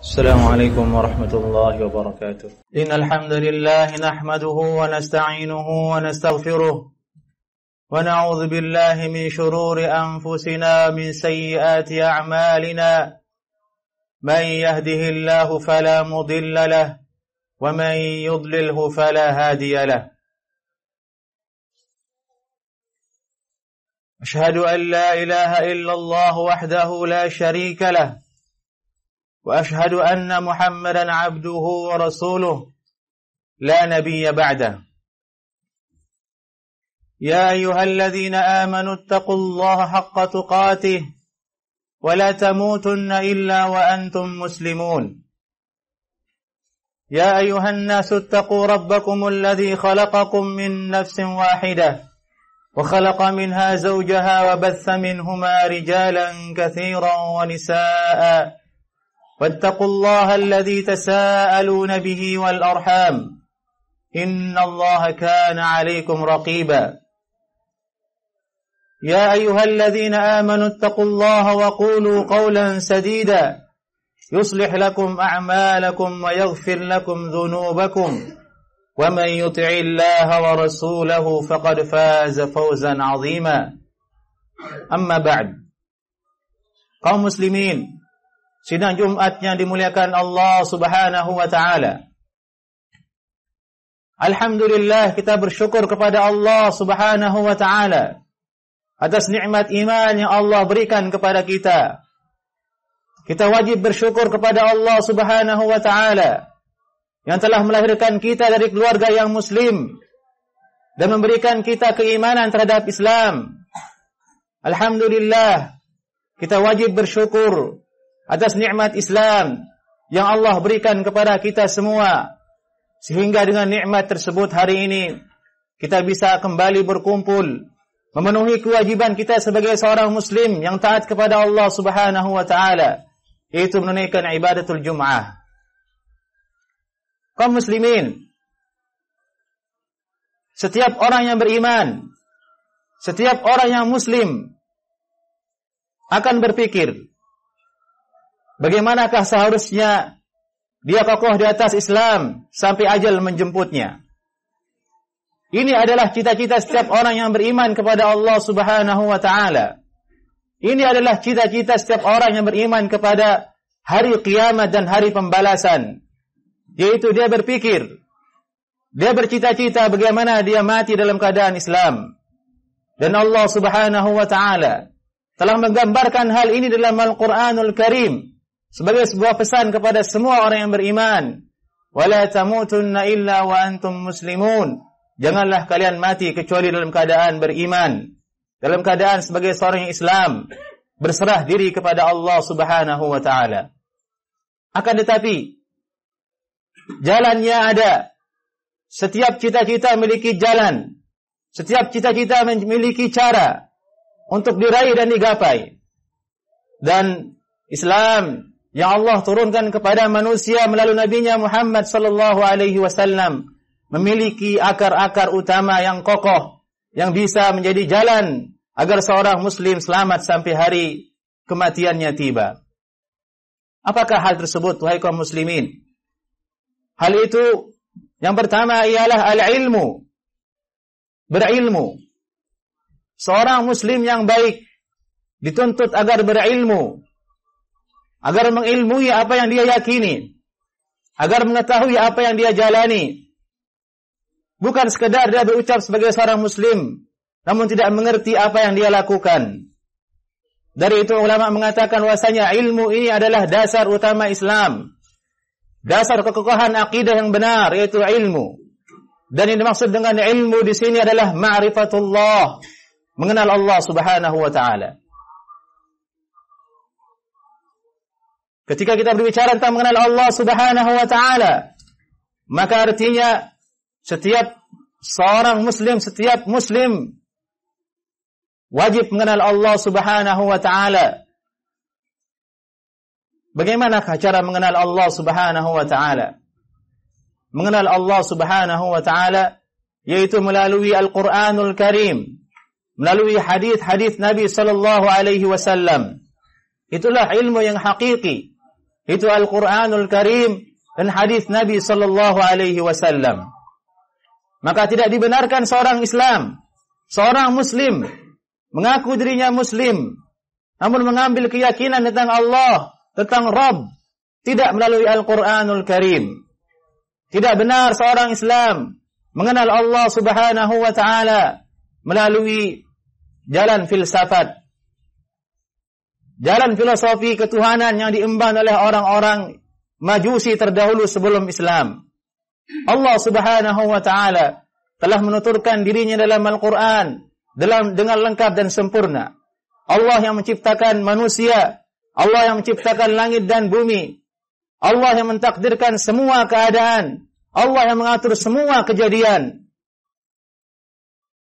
السلام عليكم ورحمة الله وبركاته. إن الحمد لله نحمده ونستعينه ونستغفره ونعوذ بالله من شرور أنفسنا من سيئات أعمالنا من يهده الله فلا مضل له ومن يضلله فلا هادي له. أشهد أن لا إله إلا الله وحده لا شريك له وأشهد أن محمدا عبده ورسوله لا نبي بعده. يا أيها الذين آمنوا اتقوا الله حق تقاته ولا تموتن إلا وأنتم مسلمون. يا أيها الناس اتقوا ربكم الذي خلقكم من نفس واحدة وخلق منها زوجها وبث منهما رجالا كثيرا ونساء واتقوا الله الذي تساءلون به والأرحام إن الله كان عليكم رقيبا. يا أيها الذين آمنوا اتقوا الله وقولوا قولا سديدا يصلح لكم أعمالكم ويغفر لكم ذنوبكم ومن يطع الله ورسوله فقد فاز فوزا عظيما. أما بعد. Kaum muslimin, sidang Jumat yang dimuliakan Allah Subhanahu wa taala. Alhamdulillah, kita bersyukur kepada Allah Subhanahu wa taala atas nikmat iman yang Allah berikan kepada kita. Kita wajib bersyukur kepada Allah Subhanahu wa taala yang telah melahirkan kita dari keluarga yang muslim dan memberikan kita keimanan terhadap Islam. Alhamdulillah, kita wajib bersyukur atas nikmat Islam yang Allah berikan kepada kita semua, sehingga dengan nikmat tersebut hari ini kita bisa kembali berkumpul memenuhi kewajiban kita sebagai seorang muslim yang taat kepada Allah Subhanahu wa taala, yaitu menunaikan ibadatul Jum'ah. Kaum muslimin, setiap orang yang beriman, setiap orang yang muslim akan berpikir, bagaimanakah seharusnya dia kokoh di atas Islam sampai ajal menjemputnya. Ini adalah cita-cita setiap orang yang beriman kepada Allah Subhanahu wa taala. Ini adalah cita-cita setiap orang yang beriman kepada hari kiamat dan hari pembalasan. Yaitu dia berpikir, dia bercita-cita bagaimana dia mati dalam keadaan Islam. Dan Allah Subhanahu wa taala telah menggambarkan hal ini dalam Al-Qur'anul Karim sebagai sebuah pesan kepada semua orang yang beriman. Wala tamutunna illa wa antum muslimun. Janganlah kalian mati kecuali dalam keadaan beriman, dalam keadaan sebagai seorang Islam, berserah diri kepada Allah Subhanahu wa taala. Akan tetapi jalannya ada. Setiap cita-cita memiliki jalan. Setiap cita-cita memiliki cara untuk diraih dan digapai. Dan Islam yang Allah turunkan kepada manusia melalui Nabi-Nya Muhammad sallallahu alaihi wasallam memiliki akar-akar utama yang kokoh yang bisa menjadi jalan agar seorang muslim selamat sampai hari kematiannya tiba. Apakah hal tersebut, wahai kaum muslimin? Hal itu yang pertama ialah al-ilmu. Berilmu. Seorang muslim yang baik dituntut agar berilmu, agar mengilmui apa yang dia yakini, agar mengetahui apa yang dia jalani. Bukan sekedar dia berucap sebagai seorang muslim, namun tidak mengerti apa yang dia lakukan. Dari itu ulama mengatakan bahwasanya ilmu ini adalah dasar utama Islam. Dasar kekokohan akidah yang benar, yaitu ilmu. Dan yang dimaksud dengan ilmu di sini adalah ma'rifatullah, mengenal Allah Subhanahu wa taala. Ketika kita berbicara tentang mengenal Allah Subhanahu wa taala, maka artinya setiap seorang muslim, setiap muslim wajib mengenal Allah Subhanahu wa taala. Bagaimanakah cara mengenal Allah Subhanahu wa taala? Mengenal Allah Subhanahu wa taala yaitu melalui Al-Qur'anul Karim, melalui hadis-hadis Nabi sallallahu alaihi wasallam. Itulah ilmu yang hakiki. Itu Al-Qur'anul Karim dan hadis Nabi sallallahu alaihi wasallam. Maka tidak dibenarkan seorang Islam, seorang muslim mengaku dirinya muslim namun mengambil keyakinan tentang Allah, tentang Rabb tidak melalui Al-Qur'anul Karim. Tidak benar seorang Islam mengenal Allah Subhanahu wa taala melalui jalan filsafat, jalan filosofi ketuhanan yang diemban oleh orang-orang Majusi terdahulu sebelum Islam. Allah Subhanahu wa taala telah menuturkan dirinya dalam Al-Qur'an dengan lengkap dan sempurna. Allah yang menciptakan manusia, Allah yang menciptakan langit dan bumi, Allah yang mentakdirkan semua keadaan, Allah yang mengatur semua kejadian.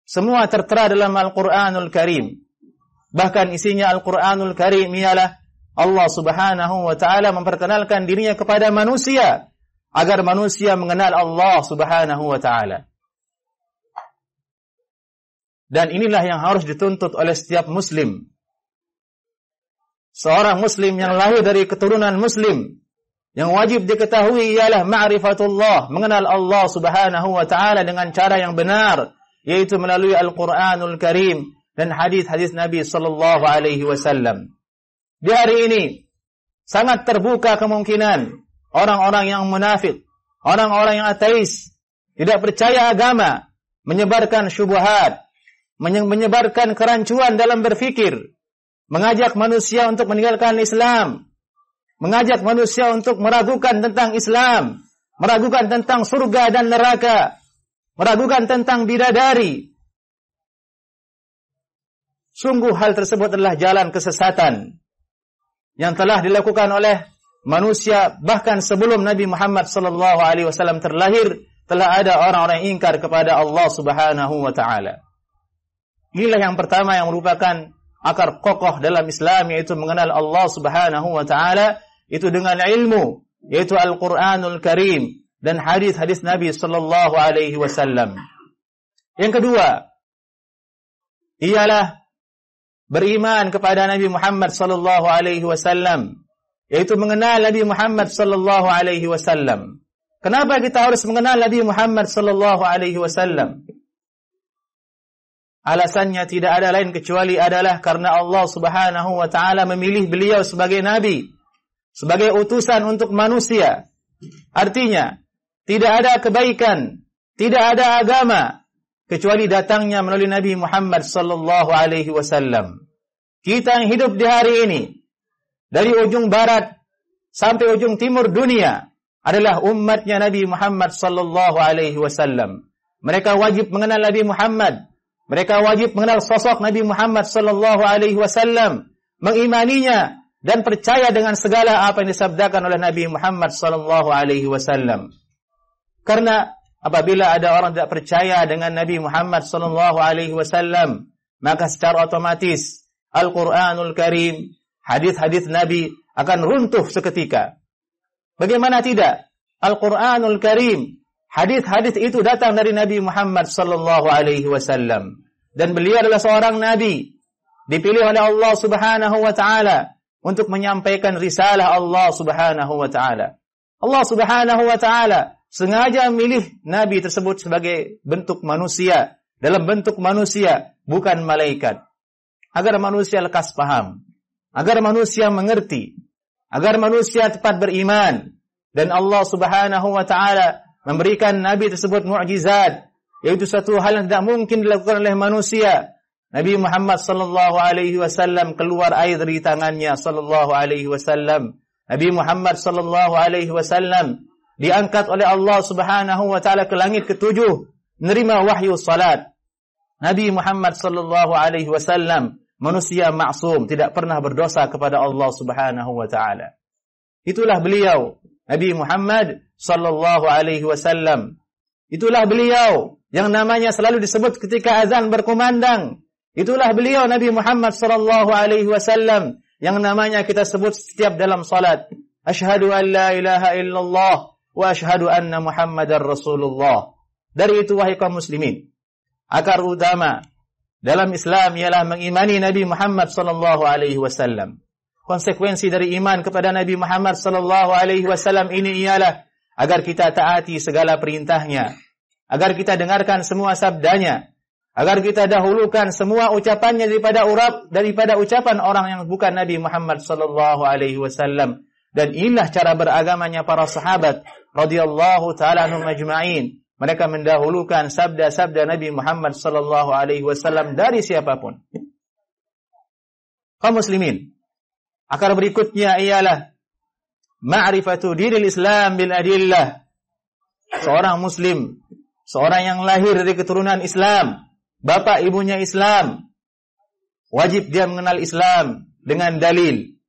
Semua tertera dalam Al-Qur'anul Karim. Bahkan isinya Al-Qur'anul Karim ialah Allah Subhanahu wa taala memperkenalkan dirinya kepada manusia agar manusia mengenal Allah Subhanahu wa taala. Dan inilah yang harus dituntut oleh setiap muslim. Seorang muslim yang lahir dari keturunan muslim, yang wajib diketahui ialah ma'rifatullah, mengenal Allah Subhanahu wa taala dengan cara yang benar, yaitu melalui Al-Qur'anul Karim dan hadis-hadis Nabi sallallahu alaihi wasallam. Di hari ini sangat terbuka kemungkinan orang-orang yang munafik, orang-orang yang ateis, tidak percaya agama, menyebarkan syubhat, menyebarkan kerancuan dalam berfikir, mengajak manusia untuk meninggalkan Islam, mengajak manusia untuk meragukan tentang Islam, meragukan tentang surga dan neraka, meragukan tentang bidadari. Sungguh hal tersebut adalah jalan kesesatan yang telah dilakukan oleh manusia bahkan sebelum Nabi Muhammad sallallahu alaihi wasallam terlahir. Telah ada orang-orang yang ingkar kepada Allah Subhanahu wa taala. Inilah yang pertama yang merupakan akar kokoh dalam Islam, yaitu mengenal Allah Subhanahu wa taala itu dengan ilmu, yaitu Al-Qur'anul Karim dan hadis-hadis Nabi sallallahu alaihi wasallam. Yang kedua ialah beriman kepada Nabi Muhammad sallallahu alaihi wasallam, yaitu mengenal Nabi Muhammad sallallahu alaihi wasallam. Kenapa kita harus mengenal Nabi Muhammad sallallahu alaihi wasallam? Alasannya tidak ada lain kecuali adalah karena Allah Subhanahu wa taala memilih beliau sebagai nabi, sebagai utusan untuk manusia. Artinya, tidak ada kebaikan, tidak ada agama kecuali datangnya melalui Nabi Muhammad sallallahu alaihi wasallam. Kita yang hidup di hari ini, dari ujung barat sampai ujung timur dunia, adalah umatnya Nabi Muhammad sallallahu alaihi wasallam. Mereka wajib mengenal Nabi Muhammad. Mereka wajib mengenal sosok Nabi Muhammad sallallahu alaihi wasallam, mengimaninya dan percaya dengan segala apa yang disabdakan oleh Nabi Muhammad sallallahu alaihi wasallam. Karena apabila ada orang tidak percaya dengan Nabi Muhammad sallallahu alaihi wasallam, maka secara otomatis Al-Qur'anul Karim, hadis-hadis Nabi akan runtuh seketika. Bagaimana tidak? Al-Qur'anul Karim, hadis-hadis itu datang dari Nabi Muhammad sallallahu alaihi wasallam, dan beliau adalah seorang nabi dipilih oleh Allah Subhanahu wa taala untuk menyampaikan risalah Allah Subhanahu wa taala. Allah Subhanahu wa taala sengaja memilih nabi tersebut sebagai bentuk manusia, dalam bentuk manusia, bukan malaikat, agar manusia lekas paham, agar manusia mengerti, agar manusia tepat beriman. Dan Allah Subhanahu wa taala memberikan nabi tersebut mukjizat, yaitu satu hal yang tidak mungkin dilakukan oleh manusia. Nabi Muhammad sallallahu alaihi wasallam keluar air dari tangannya sallallahu alaihi wasallam. Nabi Muhammad sallallahu alaihi wasallam diangkat oleh Allah Subhanahu wa taala ke langit ketujuh, menerima wahyu salat. Nabi Muhammad sallallahu alaihi wasallam manusia maksum, tidak pernah berdosa kepada Allah Subhanahu wa taala. Itulah beliau, Nabi Muhammad sallallahu alaihi wasallam. Itulah beliau yang namanya selalu disebut ketika azan berkumandang. Itulah beliau Nabi Muhammad sallallahu alaihi wasallam yang namanya kita sebut setiap dalam salat. Asyhadu an la ilaha illallah wa asyhadu anna Muhammadar Rasulullah. Dari itu wahai kaum muslimin, akar utama dalam Islam ialah mengimani Nabi Muhammad sallallahu alaihi wasallam. konsekuensi dari iman kepada Nabi Muhammad sallallahu alaihi wasallam ini ialah agar kita taati segala perintahnya, agar kita dengarkan semua sabdanya, agar kita dahulukan semua ucapannya daripada ucapan orang yang bukan Nabi Muhammad sallallahu alaihi wasallam. Dan inilah cara beragamanya para sahabat radhiyallahu taala anhum ajma'in. Mereka mendahulukan sabda-sabda Nabi Muhammad sallallahu alaihi wasallam dari siapapun. Kaum muslimin, akar berikutnya ialah ma'rifatu dinil Islam bil adillah. Seorang muslim, seorang yang lahir dari keturunan Islam, bapak ibunya Islam, wajib dia mengenal Islam dengan dalil.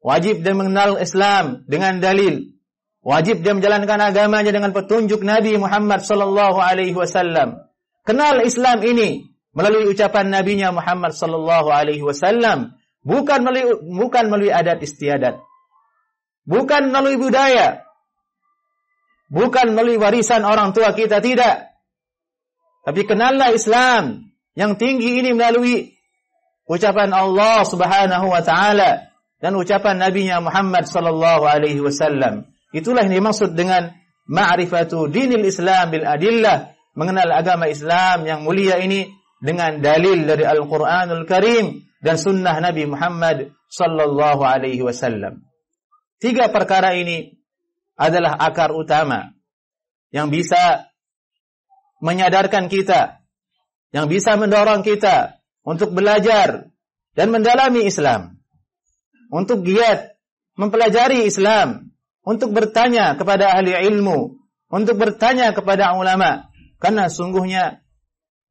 Wajib dia mengenal Islam dengan dalil. Wajib dia menjalankan agamanya dengan petunjuk Nabi Muhammad sallallahu alaihi wasallam. Kenal Islam ini melalui ucapan nabinya Muhammad sallallahu alaihi wasallam, bukan melalui adat istiadat. Bukan melalui budaya. Bukan melalui warisan orang tua kita, tidak. Tapi kenallah Islam yang tinggi ini melalui ucapan Allah Subhanahu wa taala dan ucapan nabinya Muhammad sallallahu alaihi wasallam. Itulah yang dimaksud dengan ma'rifatu dinil Islam bil adillah, mengenal agama Islam yang mulia ini dengan dalil dari Al-Qur'anul Karim dan sunnah Nabi Muhammad sallallahu alaihi wasallam. 3 perkara ini adalah akar utama yang bisa menyadarkan kita, yang bisa mendorong kita untuk belajar dan mendalami Islam, untuk giat mempelajari Islam, untuk bertanya kepada ahli ilmu, untuk bertanya kepada ulama, karena sungguhnya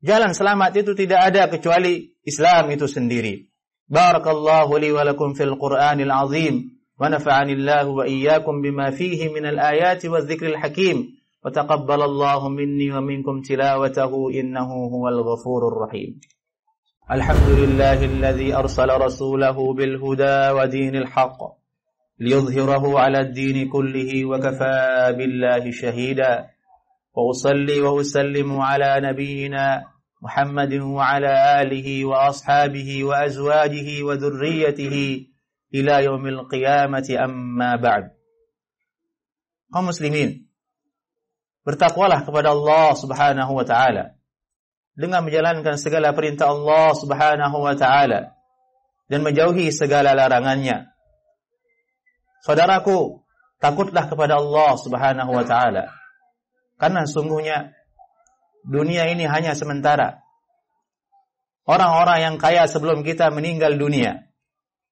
jalan selamat itu tidak ada kecuali Islam itu sendiri. Barakallahu li wa lakum fil Qur'anil azim, wa nafa'ani Allah wa iyyakum bima fihi minal ayati wadh-dhikril hakim, wa taqabbalallahu minni wa minkum tilawatahu innahu huwal ghafurur rahim. Alhamdulillahilladzi arsala rasulahu bil huda wa dinil haqq liyudhhirahu 'ala ad-din kullihi wa kafaa billahi shahida. Wa usalli wa usallimu 'ala nabiyyina Muhammadin wa 'ala alihi wa ashabihi wa azwajihi wa dhurriyyatihi ila yaumil qiyamati, amma ba'd. Kaum muslimin, bertakwalah kepada Allah Subhanahu wa taala dengan menjalankan segala perintah Allah Subhanahu wa taala dan menjauhi segala larangannya. Saudaraku, takutlah kepada Allah Subhanahu wa taala, karena sungguhnya dunia ini hanya sementara. Orang-orang yang kaya sebelum kita meninggal dunia,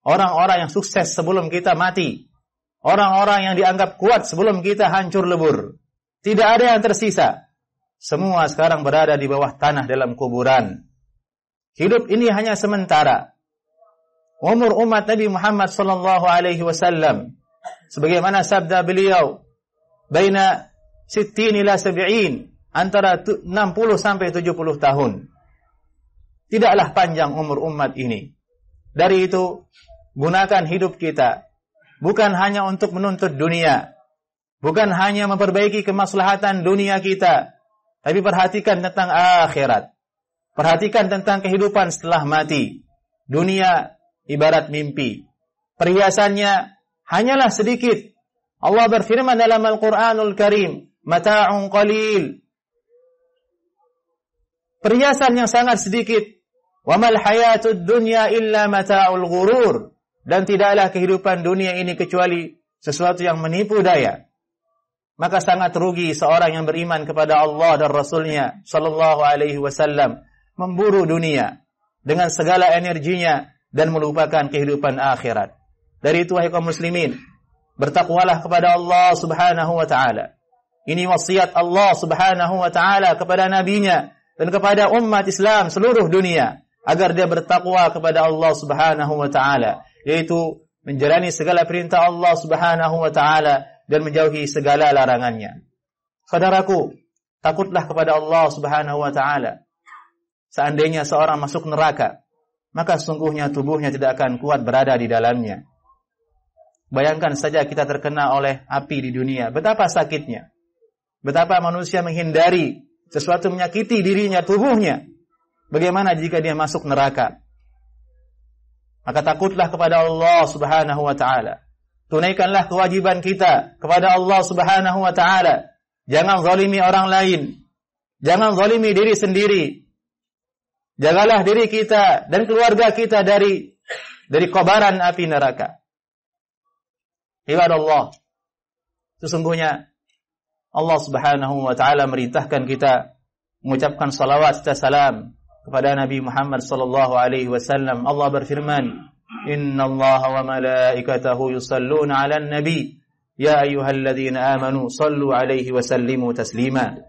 orang-orang yang sukses sebelum kita mati, orang-orang yang dianggap kuat sebelum kita hancur lebur, tidak ada yang tersisa. Semua sekarang berada di bawah tanah dalam kuburan. Hidup ini hanya sementara. Umur umat Nabi Muhammad sallallahu alaihi wasallam, sebagaimana sabda beliau, baina 60 ila 70, antara 60 sampai 70 tahun. Tidaklah panjang umur umat ini. Dari itu, gunakan hidup kita bukan hanya untuk menuntut dunia, bukan hanya memperbaiki kemaslahatan dunia kita, tapi perhatikan tentang akhirat. Perhatikan tentang kehidupan setelah mati. Dunia ibarat mimpi. Perhiasannya hanyalah sedikit. Allah berfirman dalam Al-Qur'anul Karim, mata'un qalil. Perhiasan yang sangat sedikit. Wa mal hayatud dunya illa mata'ul ghurur. Dan tidaklah kehidupan dunia ini kecuali sesuatu yang menipu daya. Maka sangat rugi seorang yang beriman kepada Allah dan Rasulnya sallallahu alaihi wasallam memburu dunia dengan segala energinya dan melupakan kehidupan akhirat. Dari itu, wahai kaum muslimin, bertakwalah kepada Allah Subhanahu wa taala. Ini wasiat Allah Subhanahu wa taala kepada nabinya dan kepada umat Islam seluruh dunia agar dia bertakwa kepada Allah Subhanahu wa taala, yaitu menjalani segala perintah Allah Subhanahu wa taala dan menjauhi segala larangannya. Saudaraku, takutlah kepada Allah Subhanahu wa taala. Seandainya seorang masuk neraka, maka sungguhnya tubuhnya tidak akan kuat berada di dalamnya. Bayangkan saja kita terkena oleh api di dunia, betapa sakitnya. Betapa manusia menghindari sesuatu menyakiti dirinya, tubuhnya. Bagaimana jika dia masuk neraka? Maka takutlah kepada Allah Subhanahu wa taala. Tunaikanlah kewajiban kita kepada Allah Subhanahu wa taala. Jangan zalimi orang lain. Jangan zalimi diri sendiri. Jagalah diri kita dan keluarga kita dari kobaran api neraka. Ibadallah, sesungguhnya Allah Subhanahu wa taala merintahkan kita mengucapkan salawat serta salam kepada Nabi Muhammad sallallahu alaihi wasallam. Allah berfirman, "Innallaha wa malaikatahu yusalluna 'alan nabi, ya ayyuhalladzina amanu sallu 'alaihi wa sallimu taslima."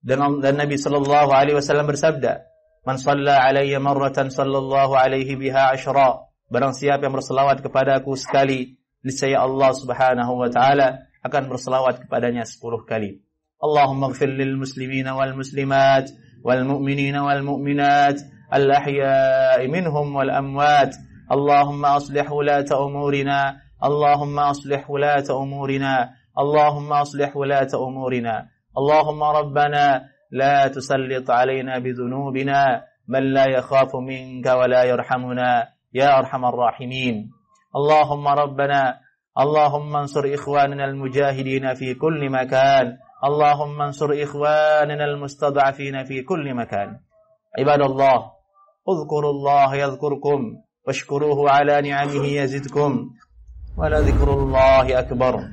Dan Nabi sallallahu alaihi wasallam bersabda, "Man shalla 'alayya marratan sallallahu alaihi biha 'ashra." Barang siapa yang berselawat kepadaku sekali, niscaya Allah Subhanahu wa taala akan berselawat kepadanya 10 kali. Allahumma ighfir lil muslimina wal muslimat wal mu'minina wal mu'minat al ahya'i minhum wal amwat. Allahumma aslih wulata umurina. Allahumma aslih wulata umurina. Allahumma aslih wulata umurina. Allahumma rabbana la tusallit alaina bidhunubina man la yakhafu minka wa la yarhamuna ya arhamar rahimin. Allahumma rabbana Allahumma ansur ikhwanana al-mujahidina fi kulli makan. Allahumma ansur ikhwanana al-mustad'afina fi kulli makan. Ibadallah, udhkurullaha yadhkurkum washkuruhu ala ni'amihi yazidkum wa la dhikrullahi akbar.